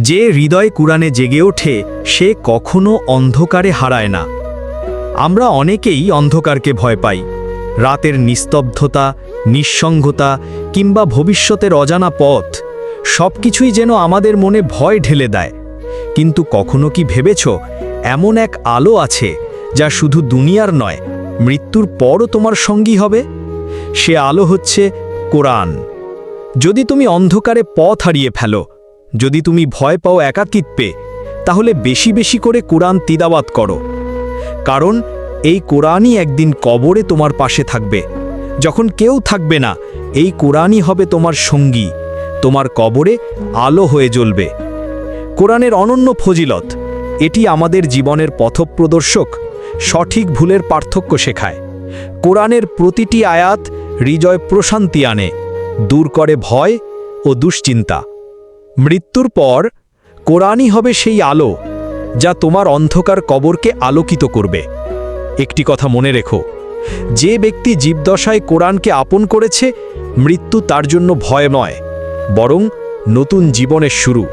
যে হৃদয় কুরআনে জেগে ওঠে সে কখনো অন্ধকারে হারায় না। আমরা অনেকেই অন্ধকারকে ভয় পাই। রাতের নিস্তব্ধতা, নিঃসঙ্গতা কিংবা ভবিষ্যতের অজানা পথ সবকিছুই যেন আমাদের মনে ভয় ঢেলে দেয়। কিন্তু কখনো কি ভেবেছ এমন এক আলো আছে যা শুধু দুনিয়ার নয়, মৃত্যুর পরও তোমার সঙ্গী হবে? সে আলো হচ্ছে কোরআন। যদি তুমি অন্ধকারে পথ হারিয়ে ফেলো, যদি তুমি ভয় পাও একাকিত্বে, তাহলে বেশি বেশি করে কোরআন তিলাওয়াত করো। কারণ এই কোরআনই একদিন কবরে তোমার পাশে থাকবে। যখন কেউ থাকবে না, এই কোরআনই হবে তোমার সঙ্গী, তোমার কবরে আলো হয়ে জ্বলবে। কোরআনের অনন্য ফজিলত, এটি আমাদের জীবনের পথপ্রদর্শক, সঠিক ভুলের পার্থক্য শেখায়। কোরআনের প্রতিটি আয়াত হৃদয় প্রশান্তি আনে, দূর করে ভয় ও দুশ্চিন্তা। মৃত্যুর পর কোরআনই হবে সেই আলো যা তোমার অন্ধকার কবরকে আলোকিত করবে। একটি কথা মনে রেখো, যে ব্যক্তি জীবদশায় কোরআনকে আপন করেছে, মৃত্যু তার জন্য ভয় নয়, বরং নতুন জীবনের শুরু।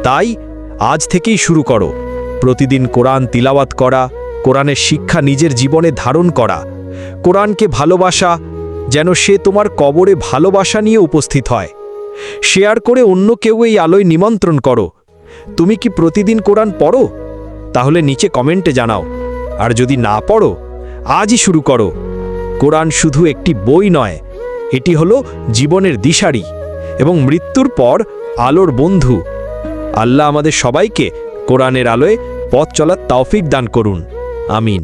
তাই আজ থেকেই শুরু করো প্রতিদিন কোরআন তিলাওয়াত করা, কোরআনের শিক্ষা নিজের জীবনে ধারণ করা, কোরআনকে ভালোবাসা, যেন সে তোমার কবরে ভালোবাসা নিয়ে উপস্থিত হয়। শেয়ার করে অন্য কেউ এই আলোয় নিমন্ত্রণ করো। তুমি কি প্রতিদিন কোরআন পড়ো? তাহলে নিচে কমেন্টে জানাও। আর যদি না পড়ো, আজই শুরু করো। কোরআন শুধু একটি বই নয়, এটি হলো জীবনের দিশারি এবং মৃত্যুর পর আলোর বন্ধু। আল্লাহ আমাদের সবাইকে কোরআনের আলোয় পথ চলার তৌফিক দান করুন। আমিন।